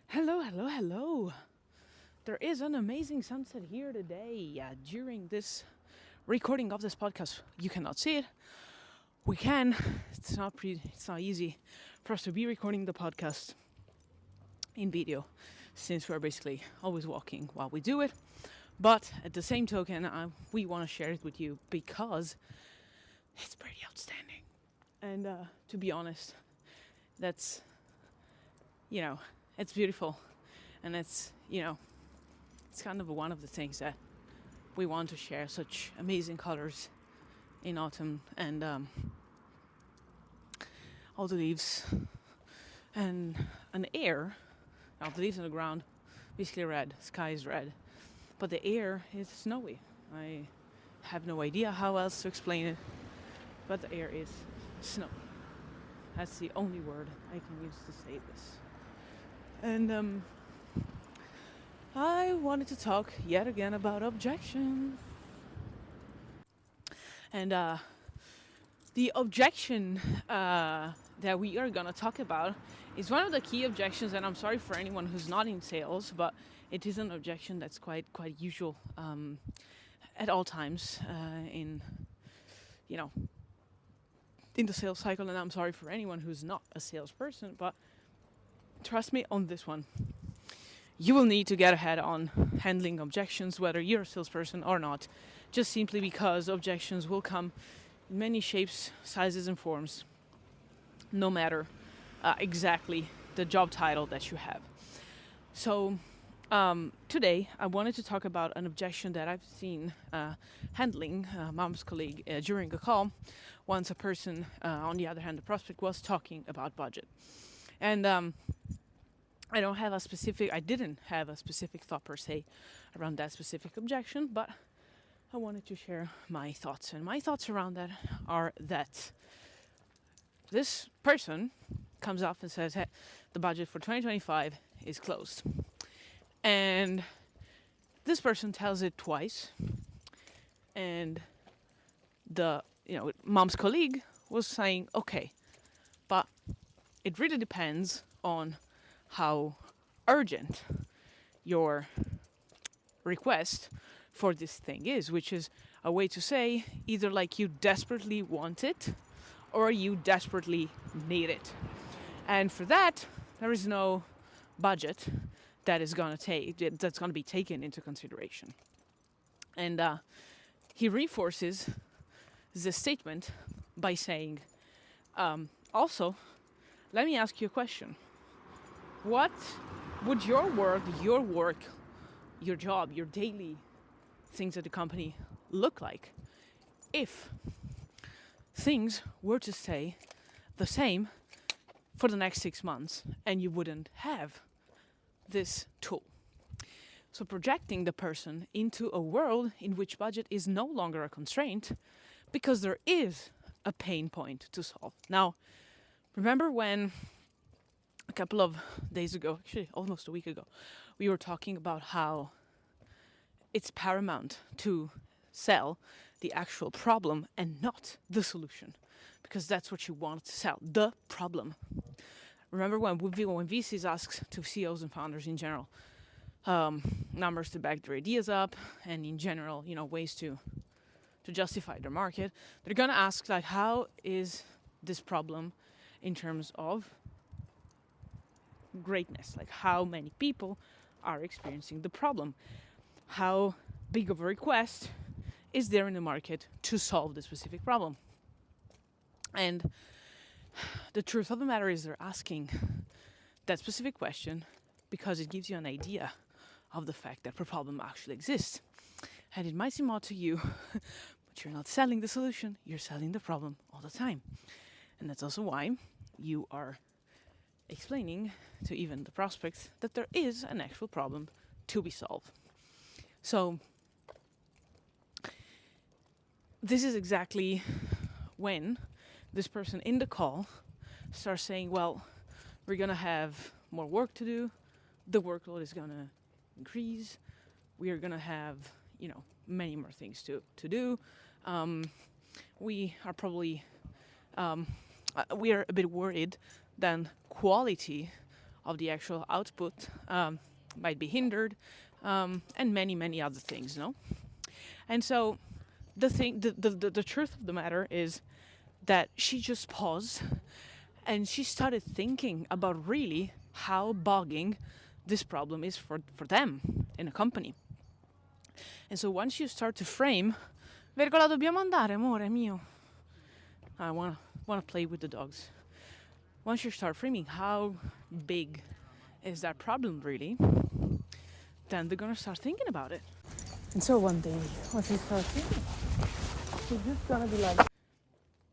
Hello, hello, hello. There is an amazing sunset here today. During this recording of this podcast, you cannot see it. We can. It's not easy for us to be recording the podcast in video, since we're basically always walking while we do it. But at the same token, we want to share it with you because it's pretty outstanding. And to be honest, that's it's beautiful, and it's kind of one of the things that we want to share, such amazing colors in autumn, and all the leaves and an air. Now the leaves on the ground basically red, sky is red, but the air is snowy. I have no idea how else to explain it, but the air is snow. That's the only word I can use to say this. And I wanted to talk yet again about objections. And the objection that we are going to talk about is one of the key objections, and I'm sorry for anyone who's not in sales, but it is an objection that's quite usual at all times in the sales cycle. And I'm sorry for anyone who's not a salesperson, but trust me on this one. You will need to get ahead on handling objections, whether you're a salesperson or not, just simply because objections will come in many shapes, sizes, and forms, no matter exactly the job title that you have. So today I wanted to talk about an objection that I've seen handling mom's colleague during a call, once a person, on the other hand, the prospect, was talking about budget. And I didn't have a specific thought per se around that specific objection, but I wanted to share my thoughts. And my thoughts around that are that this person comes up and says, hey, the budget for 2025 is closed. And this person tells it twice. And the mom's colleague was saying, okay, but it really depends on how urgent your request for this thing is, which is a way to say either like you desperately want it or you desperately need it. And for that, there is no budget that's going to be taken into consideration. And he reinforces this statement by saying, also, let me ask you a question. What would your work, your job, your daily things at the company look like if things were to stay the same for the next 6 months and you wouldn't have this tool? So projecting the person into a world in which budget is no longer a constraint because there is a pain point to solve. Now, remember when a couple of days ago, actually almost a week ago, we were talking about how it's paramount to sell the actual problem and not the solution, because that's what you want to sell, the problem. Remember when VCs ask to CEOs and founders in general numbers to back their ideas up, and in general, ways to justify their market, they're going to ask, like, how is this problem in terms of greatness? Like, how many people are experiencing the problem? How big of a request is there in the market to solve the specific problem? And the truth of the matter is they're asking that specific question because it gives you an idea of the fact that the problem actually exists. And it might seem odd to you, but you're not selling the solution, you're selling the problem all the time. And that's also why you are explaining to even the prospects that there is an actual problem to be solved. So this is exactly when this person in the call starts saying, well, we're going to have more work to do, the workload is going to increase, we are going to have many more things to do. We are probably we are a bit worried that quality of the actual output might be hindered, and many other things, And so the truth of the matter is that she just paused and she started thinking about really how bogging this problem is for them in a company. And so once you start to frame, Vergola, dobbiamo andare, amore mio. I want to play with the dogs. Once you start framing how big is that problem really, then they're going to start thinking about it. And so one day, once you start thinking, it's just going to be like...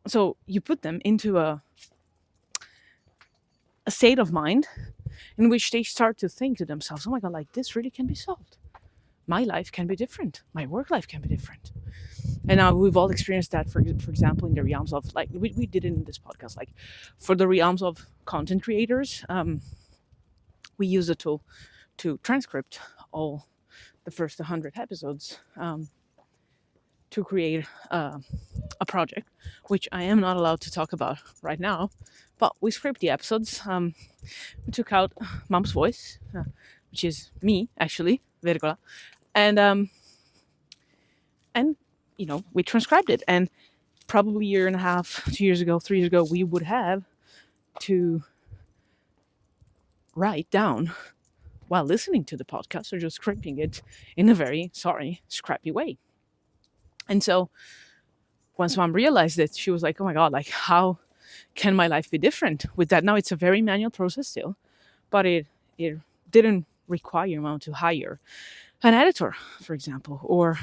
So you put them into a state of mind in which they start to think to themselves, oh my God, like this really can be solved. My life can be different. My work life can be different. And now we've all experienced that, for example, in the realms of, like, we did it in this podcast, like for the realms of content creators, we use a tool to transcript all the first 100 episodes to create a project, which I am not allowed to talk about right now, but we script the episodes. We took out Mom's voice, which is me, actually, Vergola, and we transcribed it. And probably a year and a half, 2 years ago, 3 years ago, we would have to write down while listening to the podcast or just scripting it in a very scrappy way. And so once Mom realized it, she was like, oh my God, like how can my life be different with that? Now it's a very manual process still, but it didn't require Mom to hire an editor, for example, or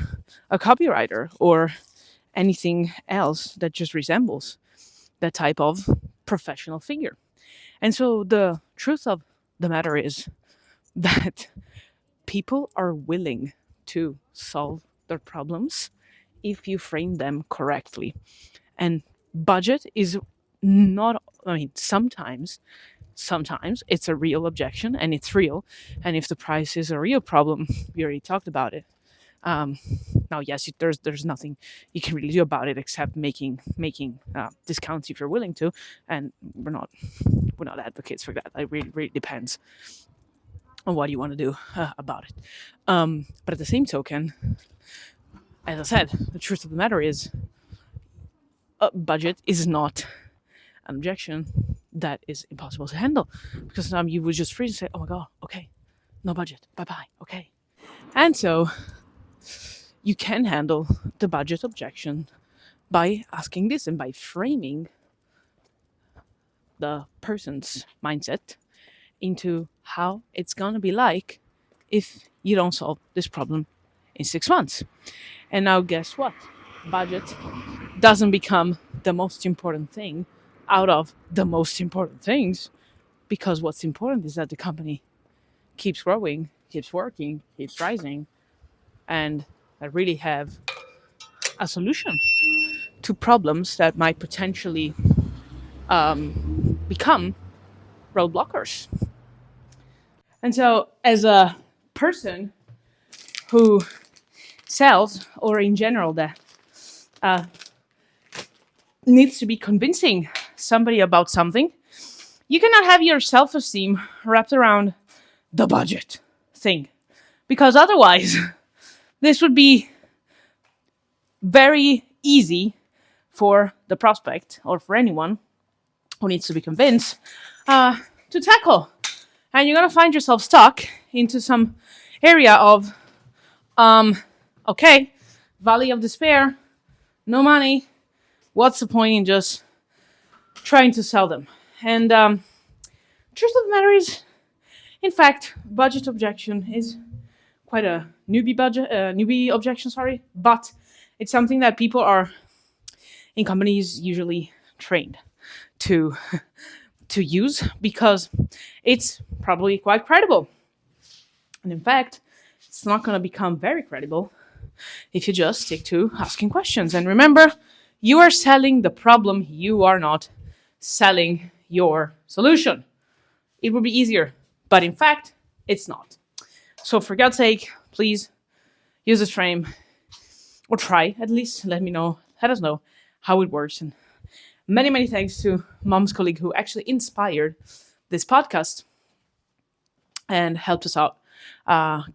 a copywriter or anything else that just resembles that type of professional figure. And so the truth of the matter is that people are willing to solve their problems if you frame them correctly. And budget is not, sometimes it's a real objection and it's real. And if the price is a real problem, we already talked about it. Now, yes, there's nothing you can really do about it except making discounts if you're willing to. And we're not advocates for that. It really depends on what you want to do about it. But at the same token, as I said, the truth of the matter is budget is not an objection that is impossible to handle, because you would just freeze and say, oh my God, okay, no budget, bye-bye, okay. And so you can handle the budget objection by asking this and by framing the person's mindset into how it's going to be like if you don't solve this problem in 6 months. And now guess what? Budget doesn't become the most important thing out of the most important things, because what's important is that the company keeps growing, keeps working, keeps rising, and I really have a solution to problems that might potentially become roadblockers. And so as a person who sells, or in general that needs to be convincing somebody about something, you cannot have your self-esteem wrapped around the budget thing, because otherwise this would be very easy for the prospect or for anyone who needs to be convinced to tackle. And you're going to find yourself stuck into some area of, okay, valley of despair, no money. What's the point in just trying to sell them? And truth of the matter is, in fact, budget objection is quite a newbie objection, but it's something that people are in companies usually trained to use, because it's probably quite credible. And in fact, it's not going to become very credible if you just stick to asking questions. And remember, you are selling the problem, you are not selling your solution. It would be easier, but in fact, it's not. So for God's sake, please use this frame, or try at least. Let us know how it works. And many thanks to Mom's colleague who actually inspired this podcast. and helped us out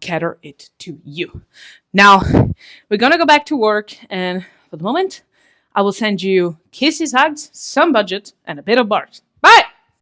cater it to you. Now, we're going to go back to work, and for the moment, I will send you kisses, hugs, some budget, and a bit of bark.